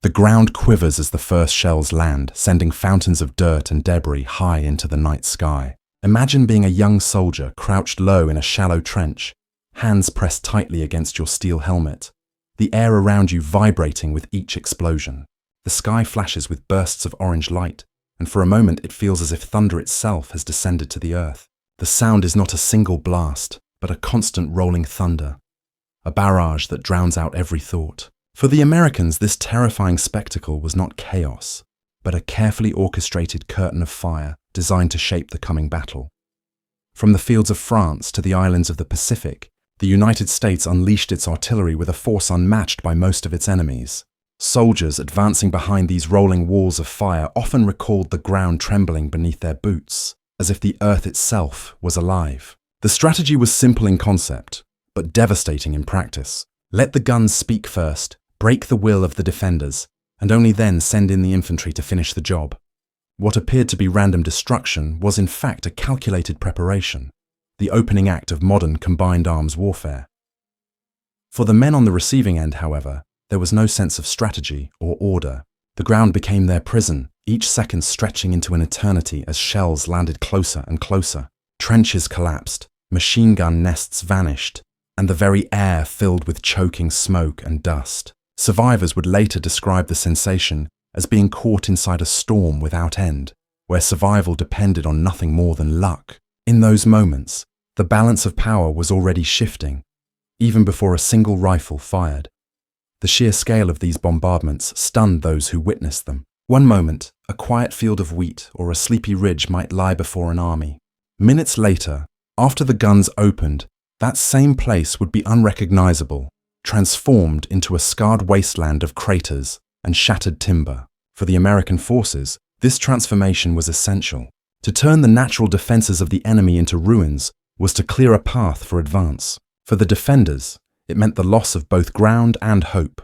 The ground quivers as the first shells land, sending fountains of dirt and debris high into the night sky. Imagine being a young soldier crouched low in a shallow trench, hands pressed tightly against your steel helmet, the air around you vibrating with each explosion. The sky flashes with bursts of orange light, and for a moment it feels as if thunder itself has descended to the earth. The sound is not a single blast, but a constant rolling thunder, a barrage that drowns out every thought. For the Americans, this terrifying spectacle was not chaos, but a carefully orchestrated curtain of fire designed to shape the coming battle. From the fields of France to the islands of the Pacific, the United States unleashed its artillery with a force unmatched by most of its enemies. Soldiers advancing behind these rolling walls of fire often recalled the ground trembling beneath their boots, as if the earth itself was alive. The strategy was simple in concept, but devastating in practice. Let the guns speak first, break the will of the defenders, and only then send in the infantry to finish the job. What appeared to be random destruction was in fact a calculated preparation, the opening act of modern combined arms warfare. For the men on the receiving end, however, there was no sense of strategy or order. The ground became their prison, each second stretching into an eternity as shells landed closer and closer. Trenches collapsed, machine gun nests vanished, and the very air filled with choking smoke and dust. Survivors would later describe the sensation as being caught inside a storm without end, where survival depended on nothing more than luck. In those moments, the balance of power was already shifting, even before a single rifle fired. The sheer scale of these bombardments stunned those who witnessed them. One moment, a quiet field of wheat or a sleepy ridge might lie before an army. Minutes later, after the guns opened, that same place would be unrecognizable, transformed into a scarred wasteland of craters and shattered timber. For the American forces, this transformation was essential. To turn the natural defenses of the enemy into ruins was to clear a path for advance. For the defenders, it meant the loss of both ground and hope.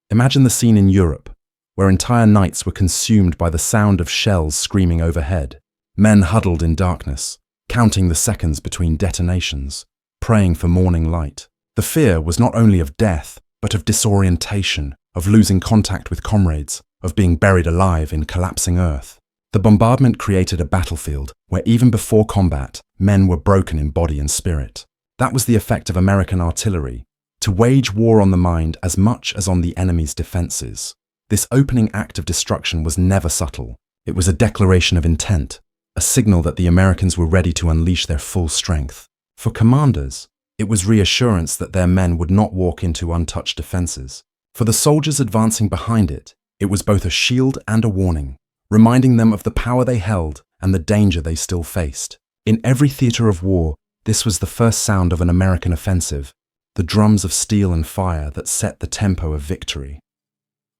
Imagine the scene in Europe, where entire nights were consumed by the sound of shells screaming overhead. Men huddled in darkness, counting the seconds between detonations, praying for morning light. The fear was not only of death, but of disorientation, of losing contact with comrades, of being buried alive in collapsing earth. The bombardment created a battlefield where even before combat, men were broken in body and spirit. That was the effect of American artillery, to wage war on the mind as much as on the enemy's defenses. This opening act of destruction was never subtle. It was a declaration of intent, a signal that the Americans were ready to unleash their full strength. For commanders, it was reassurance that their men would not walk into untouched defenses. For the soldiers advancing behind it, it was both a shield and a warning, reminding them of the power they held and the danger they still faced. In every theater of war, this was the first sound of an American offensive, the drums of steel and fire that set the tempo of victory.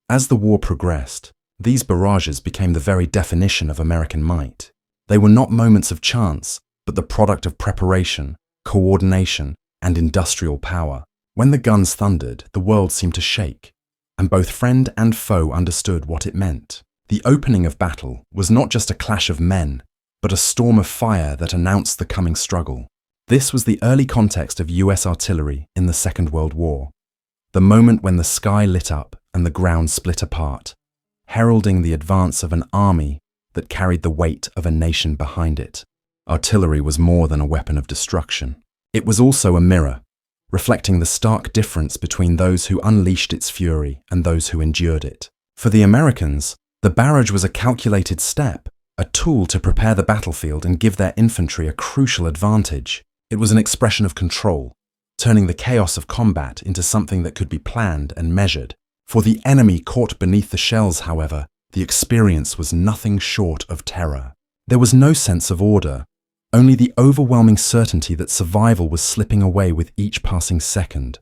As the war progressed, these barrages became the very definition of American might. They were not moments of chance, but the product of preparation, coordination, and industrial power. When the guns thundered, the world seemed to shake, and both friend and foe understood what it meant. The opening of battle was not just a clash of men, but a storm of fire that announced the coming struggle. This was the early context of US artillery in the Second World War, the moment when the sky lit up and the ground split apart, heralding the advance of an army that carried the weight of a nation behind it. Artillery was more than a weapon of destruction. It was also a mirror, reflecting the stark difference between those who unleashed its fury and those who endured it. For the Americans, the barrage was a calculated step, a tool to prepare the battlefield and give their infantry a crucial advantage. It was an expression of control, turning the chaos of combat into something that could be planned and measured. For the enemy caught beneath the shells, however, the experience was nothing short of terror. There was no sense of order, only the overwhelming certainty that survival was slipping away with each passing second.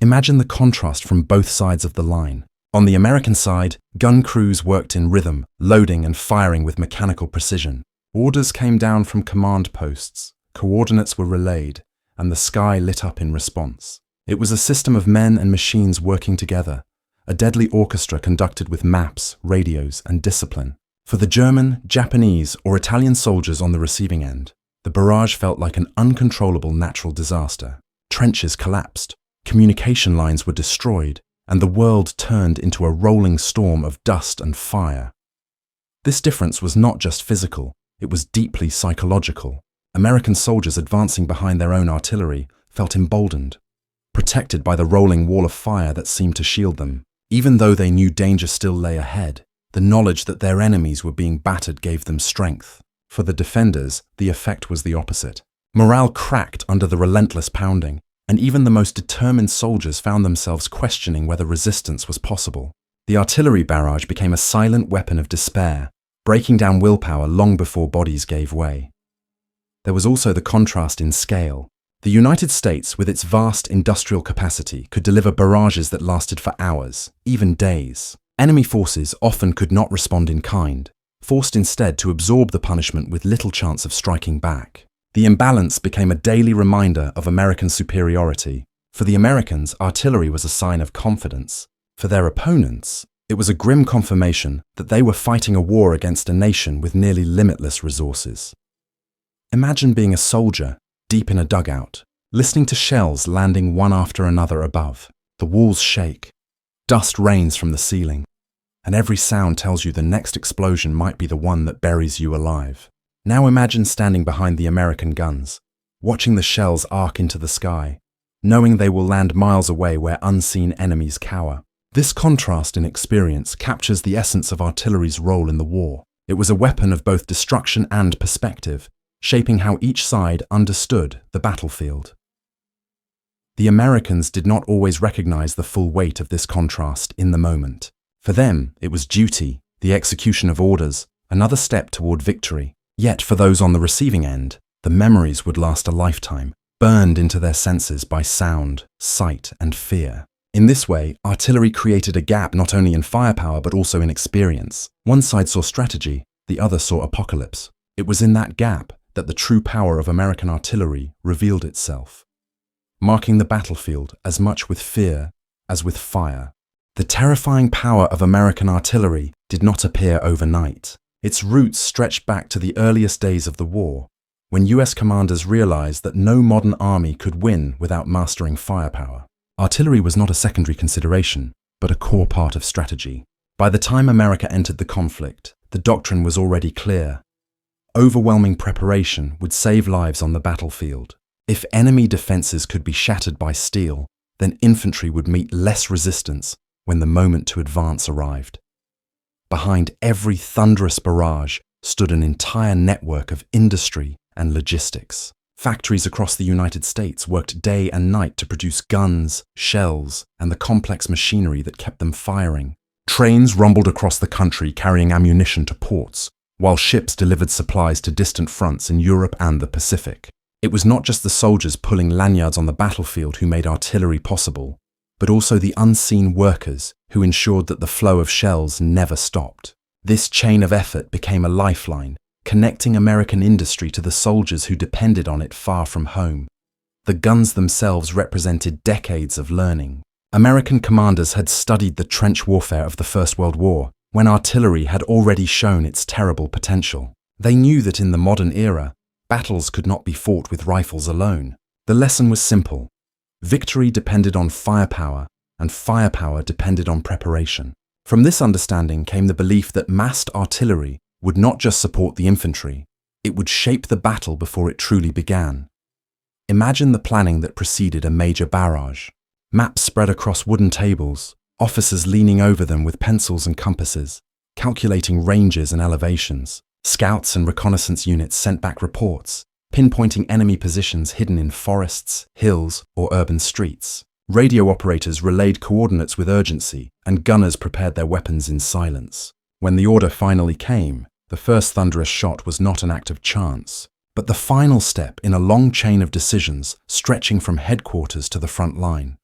Imagine the contrast from both sides of the line. On the American side, gun crews worked in rhythm, loading and firing with mechanical precision. Orders came down from command posts, coordinates were relayed, and the sky lit up in response. It was a system of men and machines working together, a deadly orchestra conducted with maps, radios, and discipline. For the German, Japanese, or Italian soldiers on the receiving end, the barrage felt like an uncontrollable natural disaster. Trenches collapsed, communication lines were destroyed, and the world turned into a rolling storm of dust and fire. This difference was not just physical, it was deeply psychological. American soldiers advancing behind their own artillery felt emboldened, protected by the rolling wall of fire that seemed to shield them. Even though they knew danger still lay ahead, the knowledge that their enemies were being battered gave them strength. For the defenders, the effect was the opposite. Morale cracked under the relentless pounding, and even the most determined soldiers found themselves questioning whether resistance was possible. The artillery barrage became a silent weapon of despair, breaking down willpower long before bodies gave way. There was also the contrast in scale. The United States, with its vast industrial capacity, could deliver barrages that lasted for hours, even days. Enemy forces often could not respond in kind, forced instead to absorb the punishment with little chance of striking back. The imbalance became a daily reminder of American superiority. For the Americans, artillery was a sign of confidence. For their opponents, it was a grim confirmation that they were fighting a war against a nation with nearly limitless resources. Imagine being a soldier, deep in a dugout, listening to shells landing one after another above. The walls shake, dust rains from the ceiling, and every sound tells you the next explosion might be the one that buries you alive. Now imagine standing behind the American guns, watching the shells arc into the sky, knowing they will land miles away where unseen enemies cower. This contrast in experience captures the essence of artillery's role in the war. It was a weapon of both destruction and perspective, shaping how each side understood the battlefield. The Americans did not always recognize the full weight of this contrast in the moment. For them, it was duty, the execution of orders, another step toward victory. Yet for those on the receiving end, the memories would last a lifetime, burned into their senses by sound, sight, and fear. In this way, artillery created a gap not only in firepower but also in experience. One side saw strategy, the other saw apocalypse. It was in that gap that the true power of American artillery revealed itself, marking the battlefield as much with fear as with fire. The terrifying power of American artillery did not appear overnight. Its roots stretched back to the earliest days of the war, when US commanders realized that no modern army could win without mastering firepower. Artillery was not a secondary consideration, but a core part of strategy. By the time America entered the conflict, the doctrine was already clear. Overwhelming preparation would save lives on the battlefield. If enemy defenses could be shattered by steel, then infantry would meet less resistance when the moment to advance arrived. Behind every thunderous barrage stood an entire network of industry and logistics. Factories across the United States worked day and night to produce guns, shells, and the complex machinery that kept them firing. Trains rumbled across the country carrying ammunition to ports, while ships delivered supplies to distant fronts in Europe and the Pacific. It was not just the soldiers pulling lanyards on the battlefield who made artillery possible, but also the unseen workers who ensured that the flow of shells never stopped. This chain of effort became a lifeline, connecting American industry to the soldiers who depended on it far from home. The guns themselves represented decades of learning. American commanders had studied the trench warfare of the First World War, when artillery had already shown its terrible potential. They knew that in the modern era, battles could not be fought with rifles alone. The lesson was simple. Victory depended on firepower, and firepower depended on preparation. From this understanding came the belief that massed artillery would not just support the infantry, it would shape the battle before it truly began. Imagine the planning that preceded a major barrage. Maps spread across wooden tables, officers leaning over them with pencils and compasses, calculating ranges and elevations. Scouts and reconnaissance units sent back reports, pinpointing enemy positions hidden in forests, hills, or urban streets. Radio operators relayed coordinates with urgency, and gunners prepared their weapons in silence. When the order finally came, the first thunderous shot was not an act of chance, but the final step in a long chain of decisions stretching from headquarters to the front line.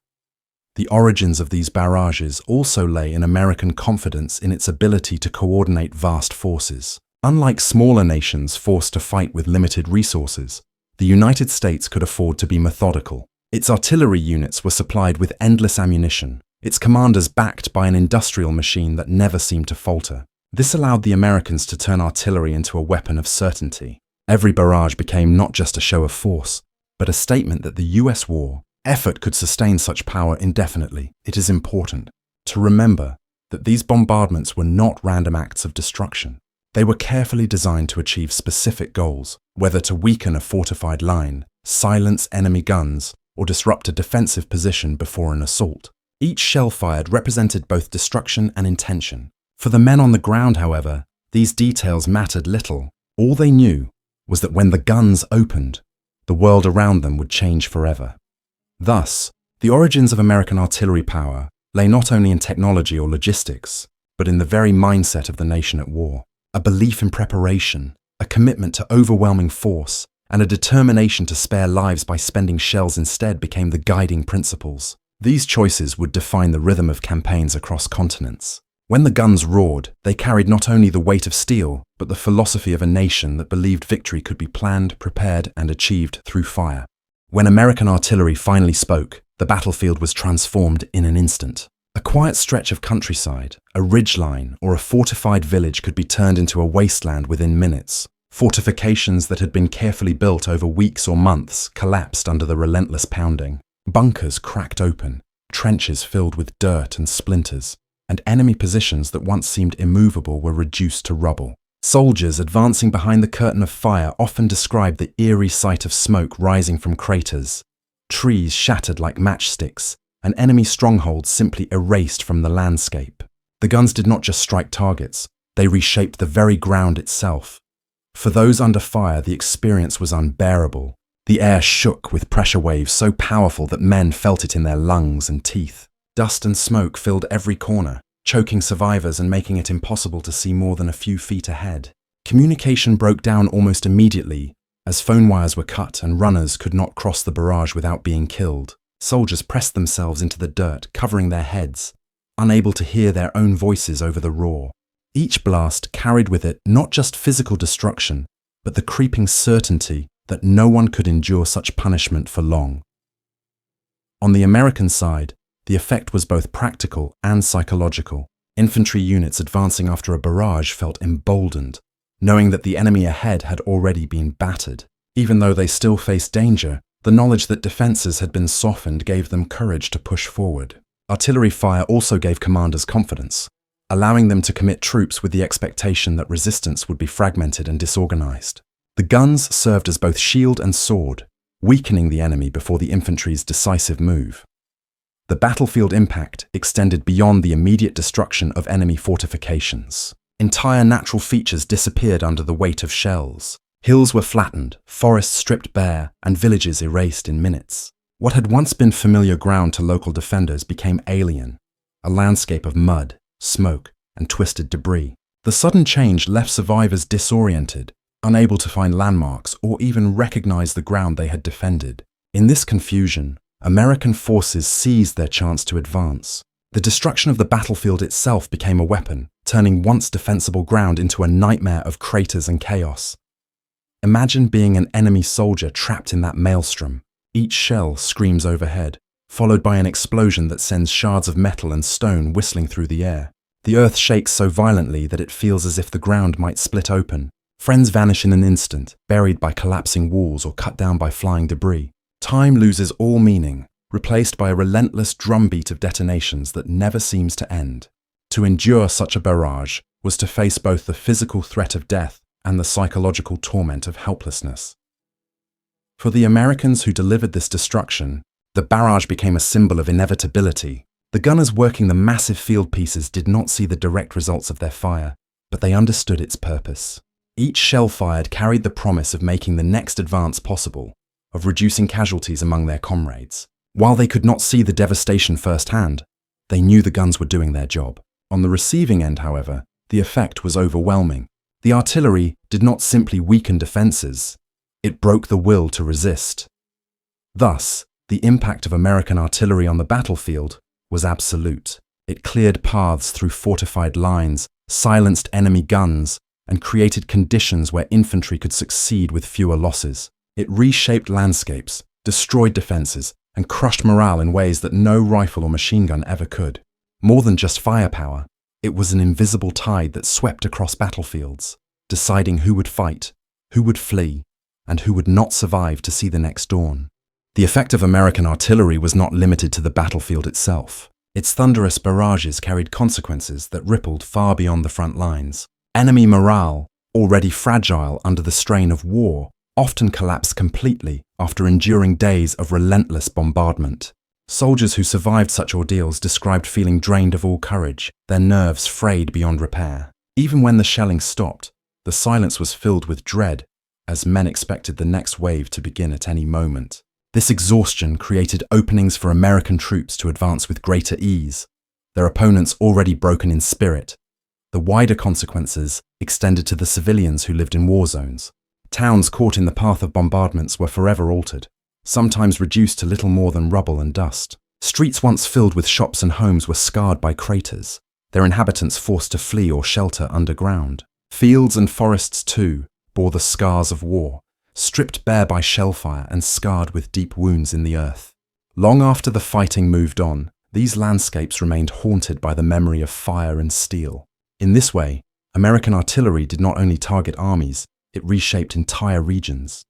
The origins of these barrages also lay in American confidence in its ability to coordinate vast forces. Unlike smaller nations forced to fight with limited resources, the United States could afford to be methodical. Its artillery units were supplied with endless ammunition, its commanders backed by an industrial machine that never seemed to falter. This allowed the Americans to turn artillery into a weapon of certainty. Every barrage became not just a show of force, but a statement that the US war effort could sustain such power indefinitely, it is important to remember that these bombardments were not random acts of destruction. They were carefully designed to achieve specific goals, whether to weaken a fortified line, silence enemy guns, or disrupt a defensive position before an assault. Each shell fired represented both destruction and intention. For the men on the ground, however, these details mattered little. All they knew was that when the guns opened, the world around them would change forever. Thus, the origins of American artillery power lay not only in technology or logistics, but in the very mindset of the nation at war. A belief in preparation, a commitment to overwhelming force, and a determination to spare lives by spending shells instead became the guiding principles. These choices would define the rhythm of campaigns across continents. When the guns roared, they carried not only the weight of steel, but the philosophy of a nation that believed victory could be planned, prepared, and achieved through fire. When American artillery finally spoke, the battlefield was transformed in an instant. A quiet stretch of countryside, a ridgeline, or a fortified village could be turned into a wasteland within minutes. Fortifications that had been carefully built over weeks or months collapsed under the relentless pounding. Bunkers cracked open, trenches filled with dirt and splinters, and enemy positions that once seemed immovable were reduced to rubble. Soldiers advancing behind the curtain of fire often described the eerie sight of smoke rising from craters. Trees shattered like matchsticks, and enemy strongholds simply erased from the landscape. The guns did not just strike targets, they reshaped the very ground itself. For those under fire, the experience was unbearable. The air shook with pressure waves so powerful that men felt it in their lungs and teeth. Dust and smoke filled every corner, choking survivors and making it impossible to see more than a few feet ahead. Communication broke down almost immediately, as phone wires were cut and runners could not cross the barrage without being killed. Soldiers pressed themselves into the dirt, covering their heads, unable to hear their own voices over the roar. Each blast carried with it not just physical destruction, but the creeping certainty that no one could endure such punishment for long. On the American side, the effect was both practical and psychological. Infantry units advancing after a barrage felt emboldened, knowing that the enemy ahead had already been battered. Even though they still faced danger, the knowledge that defenses had been softened gave them courage to push forward. Artillery fire also gave commanders confidence, allowing them to commit troops with the expectation that resistance would be fragmented and disorganized. The guns served as both shield and sword, weakening the enemy before the infantry's decisive move. The battlefield impact extended beyond the immediate destruction of enemy fortifications. Entire natural features disappeared under the weight of shells. Hills were flattened, forests stripped bare, and villages erased in minutes. What had once been familiar ground to local defenders became alien, a landscape of mud, smoke, and twisted debris. The sudden change left survivors disoriented, unable to find landmarks or even recognize the ground they had defended. In this confusion, American forces seized their chance to advance. The destruction of the battlefield itself became a weapon, turning once defensible ground into a nightmare of craters and chaos. Imagine being an enemy soldier trapped in that maelstrom. Each shell screams overhead, followed by an explosion that sends shards of metal and stone whistling through the air. The earth shakes so violently that it feels as if the ground might split open. Friends vanish in an instant, buried by collapsing walls or cut down by flying debris. Time loses all meaning, replaced by a relentless drumbeat of detonations that never seems to end. To endure such a barrage was to face both the physical threat of death and the psychological torment of helplessness. For the Americans who delivered this destruction, the barrage became a symbol of inevitability. The gunners working the massive field pieces did not see the direct results of their fire, but they understood its purpose. Each shell fired carried the promise of making the next advance possible, of reducing casualties among their comrades. While they could not see the devastation firsthand, they knew the guns were doing their job. On the receiving end, however, the effect was overwhelming. The artillery did not simply weaken defenses, it broke the will to resist. Thus, the impact of American artillery on the battlefield was absolute. It cleared paths through fortified lines, silenced enemy guns, and created conditions where infantry could succeed with fewer losses. It reshaped landscapes, destroyed defenses, and crushed morale in ways that no rifle or machine gun ever could. More than just firepower, it was an invisible tide that swept across battlefields, deciding who would fight, who would flee, and who would not survive to see the next dawn. The effect of American artillery was not limited to the battlefield itself. Its thunderous barrages carried consequences that rippled far beyond the front lines. Enemy morale, already fragile under the strain of war, often collapsed completely after enduring days of relentless bombardment. Soldiers who survived such ordeals described feeling drained of all courage, their nerves frayed beyond repair. Even when the shelling stopped, the silence was filled with dread, as men expected the next wave to begin at any moment. This exhaustion created openings for American troops to advance with greater ease, their opponents already broken in spirit. The wider consequences extended to the civilians who lived in war zones. Towns caught in the path of bombardments were forever altered, sometimes reduced to little more than rubble and dust. Streets once filled with shops and homes were scarred by craters, their inhabitants forced to flee or shelter underground. Fields and forests, too, bore the scars of war, stripped bare by shellfire and scarred with deep wounds in the earth. Long after the fighting moved on, these landscapes remained haunted by the memory of fire and steel. In this way, American artillery did not only target armies, it reshaped entire regions.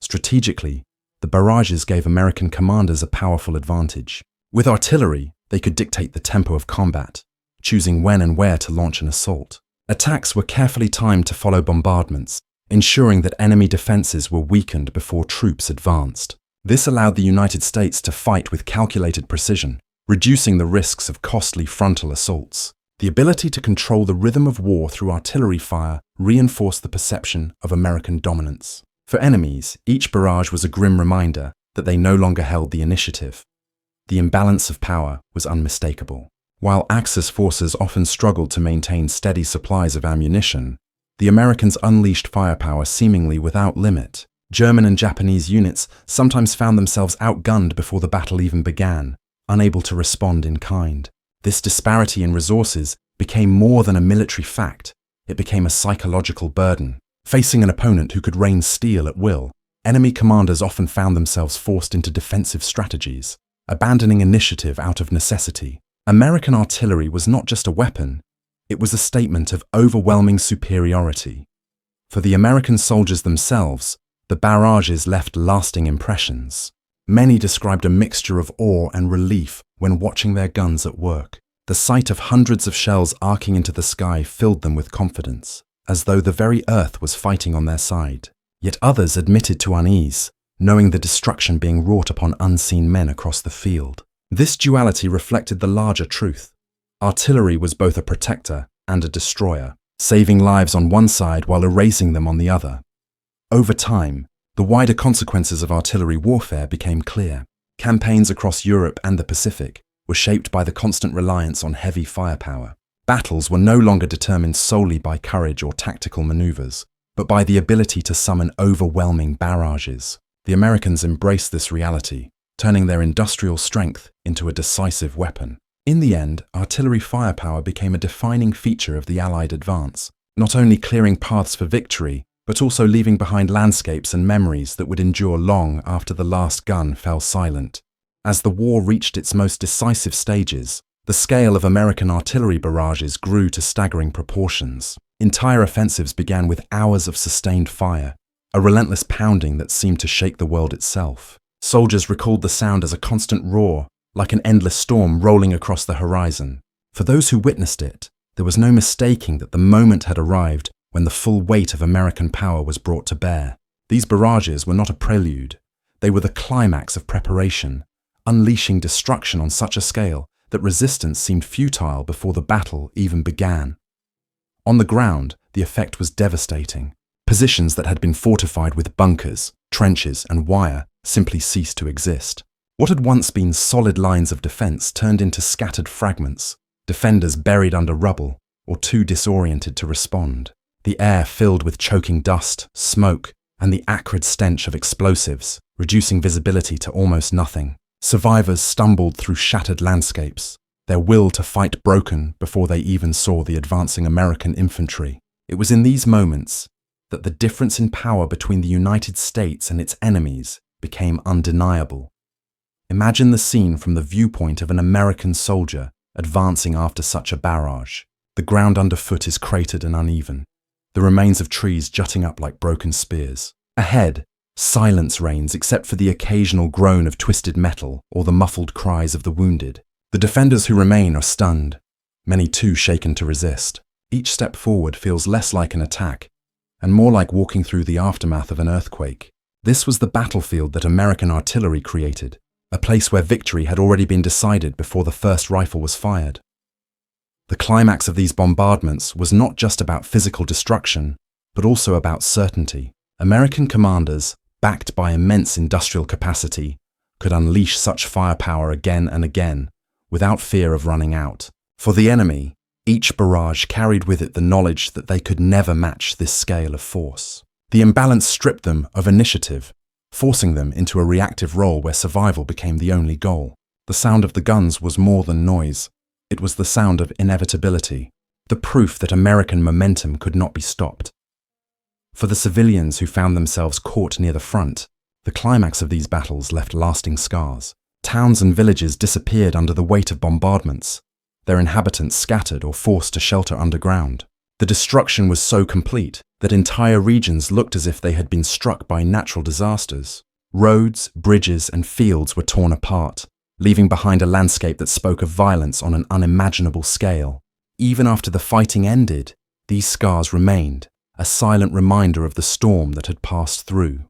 Strategically, the barrages gave American commanders a powerful advantage. With artillery, they could dictate the tempo of combat, choosing when and where to launch an assault. Attacks were carefully timed to follow bombardments, ensuring that enemy defenses were weakened before troops advanced. This allowed the United States to fight with calculated precision, reducing the risks of costly frontal assaults. The ability to control the rhythm of war through artillery fire reinforced the perception of American dominance. For enemies, each barrage was a grim reminder that they no longer held the initiative. The imbalance of power was unmistakable. While Axis forces often struggled to maintain steady supplies of ammunition, the Americans unleashed firepower seemingly without limit. German and Japanese units sometimes found themselves outgunned before the battle even began, unable to respond in kind. This disparity in resources became more than a military fact. It became a psychological burden. Facing an opponent who could rain steel at will, enemy commanders often found themselves forced into defensive strategies, abandoning initiative out of necessity. American artillery was not just a weapon, it was a statement of overwhelming superiority. For the American soldiers themselves, the barrages left lasting impressions. Many described a mixture of awe and relief when watching their guns at work. The sight of hundreds of shells arcing into the sky filled them with confidence, as though the very earth was fighting on their side. Yet others admitted to unease, knowing the destruction being wrought upon unseen men across the field. This duality reflected the larger truth. Artillery was both a protector and a destroyer, saving lives on one side while erasing them on the other. Over time, the wider consequences of artillery warfare became clear. Campaigns across Europe and the Pacific were shaped by the constant reliance on heavy firepower. Battles were no longer determined solely by courage or tactical maneuvers, but by the ability to summon overwhelming barrages. The Americans embraced this reality, turning their industrial strength into a decisive weapon. In the end, artillery firepower became a defining feature of the Allied advance, not only clearing paths for victory, but also leaving behind landscapes and memories that would endure long after the last gun fell silent. As the war reached its most decisive stages, the scale of American artillery barrages grew to staggering proportions. Entire offensives began with hours of sustained fire, a relentless pounding that seemed to shake the world itself. Soldiers recalled the sound as a constant roar, like an endless storm rolling across the horizon. For those who witnessed it, there was no mistaking that the moment had arrived when the full weight of American power was brought to bear. These barrages were not a prelude. They were the climax of preparation, unleashing destruction on such a scale that resistance seemed futile before the battle even began. On the ground, the effect was devastating. Positions that had been fortified with bunkers, trenches, and wire simply ceased to exist. What had once been solid lines of defense turned into scattered fragments, defenders buried under rubble or too disoriented to respond. The air filled with choking dust, smoke, and the acrid stench of explosives, reducing visibility to almost nothing. Survivors stumbled through shattered landscapes, their will to fight broken before they even saw the advancing American infantry. It was in these moments that the difference in power between the United States and its enemies became undeniable. Imagine the scene from the viewpoint of an American soldier advancing after such a barrage. The ground underfoot is cratered and uneven, the remains of trees jutting up like broken spears. Ahead, Silence reigns except for the occasional groan of twisted metal or the muffled cries of the wounded. The defenders who remain are stunned, many too shaken to resist. Each step forward feels less like an attack and more like walking through the aftermath of an earthquake. This was the battlefield that American artillery created, a place where victory had already been decided before the first rifle was fired. The climax of these bombardments was not just about physical destruction, but also about certainty. American commanders, backed by immense industrial capacity, could unleash such firepower again and again, without fear of running out. For the enemy, each barrage carried with it the knowledge that they could never match this scale of force. The imbalance stripped them of initiative, forcing them into a reactive role where survival became the only goal. The sound of the guns was more than noise. It was the sound of inevitability, the proof that American momentum could not be stopped. For the civilians who found themselves caught near the front, the climax of these battles left lasting scars. Towns and villages disappeared under the weight of bombardments, their inhabitants scattered or forced to shelter underground. The destruction was so complete that entire regions looked as if they had been struck by natural disasters. Roads, bridges, and fields were torn apart, leaving behind a landscape that spoke of violence on an unimaginable scale. Even after the fighting ended, these scars remained, a silent reminder of the storm that had passed through.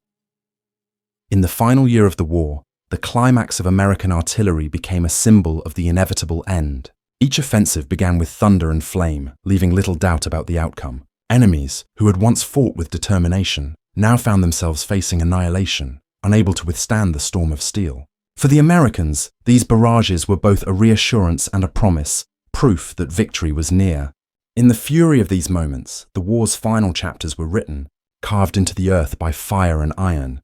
In the final year of the war, the climax of American artillery became a symbol of the inevitable end. Each offensive began with thunder and flame, leaving little doubt about the outcome. Enemies, who had once fought with determination, now found themselves facing annihilation, unable to withstand the storm of steel. For the Americans, these barrages were both a reassurance and a promise, proof that victory was near. In the fury of these moments, the war's final chapters were written, carved into the earth by fire and iron.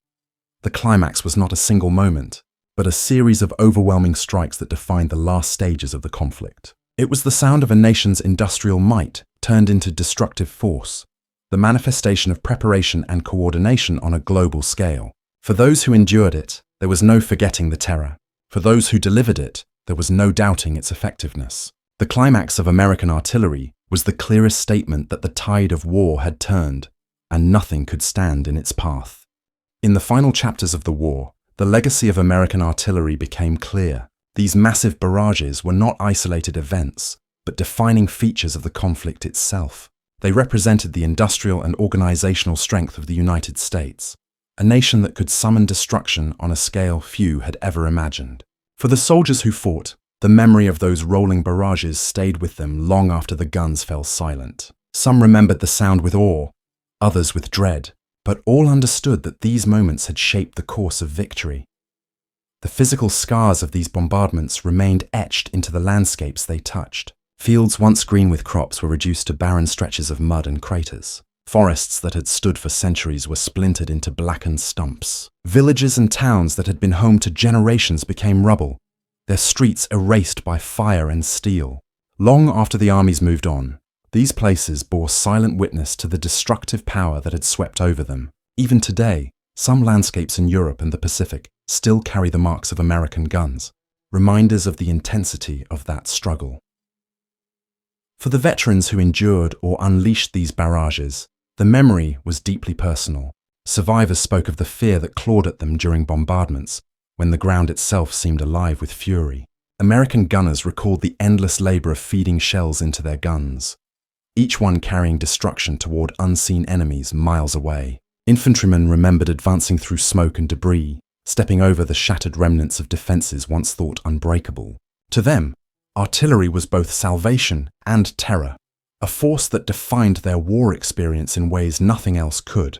The climax was not a single moment, but a series of overwhelming strikes that defined the last stages of the conflict. It was the sound of a nation's industrial might turned into destructive force, the manifestation of preparation and coordination on a global scale. For those who endured it, there was no forgetting the terror. For those who delivered it, there was no doubting its effectiveness. The climax of American artillery was the clearest statement that the tide of war had turned, and nothing could stand in its path. In the final chapters of the war, the legacy of American artillery became clear. These massive barrages were not isolated events, but defining features of the conflict itself. They represented the industrial and organizational strength of the United States, a nation that could summon destruction on a scale few had ever imagined. For the soldiers who fought, the memory of those rolling barrages stayed with them long after the guns fell silent. Some remembered the sound with awe, others with dread, but all understood that these moments had shaped the course of victory. The physical scars of these bombardments remained etched into the landscapes they touched. Fields once green with crops were reduced to barren stretches of mud and craters. Forests that had stood for centuries were splintered into blackened stumps. Villages and towns that had been home to generations became rubble, their streets erased by fire and steel. Long after the armies moved on, these places bore silent witness to the destructive power that had swept over them. Even today, some landscapes in Europe and the Pacific still carry the marks of American guns, reminders of the intensity of that struggle. For the veterans who endured or unleashed these barrages, the memory was deeply personal. Survivors spoke of the fear that clawed at them during bombardments, when the ground itself seemed alive with fury. American gunners recalled the endless labor of feeding shells into their guns, each one carrying destruction toward unseen enemies miles away. Infantrymen remembered advancing through smoke and debris, stepping over the shattered remnants of defenses once thought unbreakable. To them, artillery was both salvation and terror, a force that defined their war experience in ways nothing else could.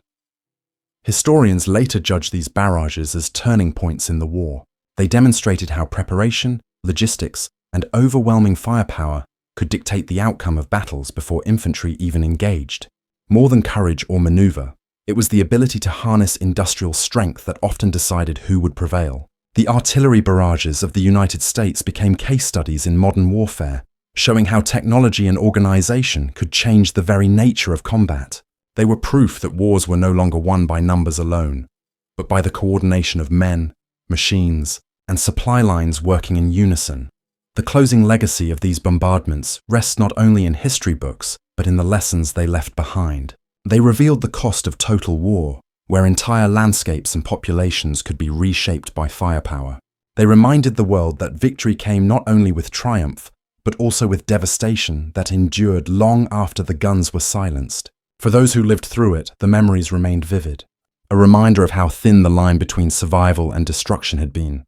Historians later judged these barrages as turning points in the war. They demonstrated how preparation, logistics, and overwhelming firepower could dictate the outcome of battles before infantry even engaged. More than courage or maneuver, it was the ability to harness industrial strength that often decided who would prevail. The artillery barrages of the United States became case studies in modern warfare, showing how technology and organization could change the very nature of combat. They were proof that wars were no longer won by numbers alone, but by the coordination of men, machines, and supply lines working in unison. The closing legacy of these bombardments rests not only in history books, but in the lessons they left behind. They revealed the cost of total war, where entire landscapes and populations could be reshaped by firepower. They reminded the world that victory came not only with triumph, but also with devastation that endured long after the guns were silenced. For those who lived through it, the memories remained vivid, a reminder of how thin the line between survival and destruction had been.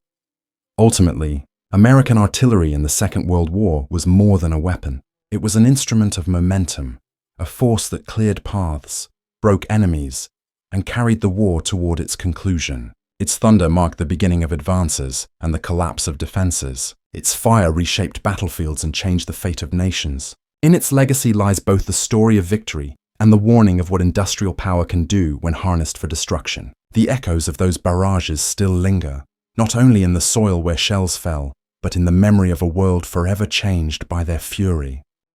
Ultimately, American artillery in the Second World War was more than a weapon. It was an instrument of momentum, a force that cleared paths, broke enemies, and carried the war toward its conclusion. Its thunder marked the beginning of advances and the collapse of defenses. Its fire reshaped battlefields and changed the fate of nations. In its legacy lies both the story of victory and the warning of what industrial power can do when harnessed for destruction. The echoes of those barrages still linger, not only in the soil where shells fell, but in the memory of a world forever changed by their fury.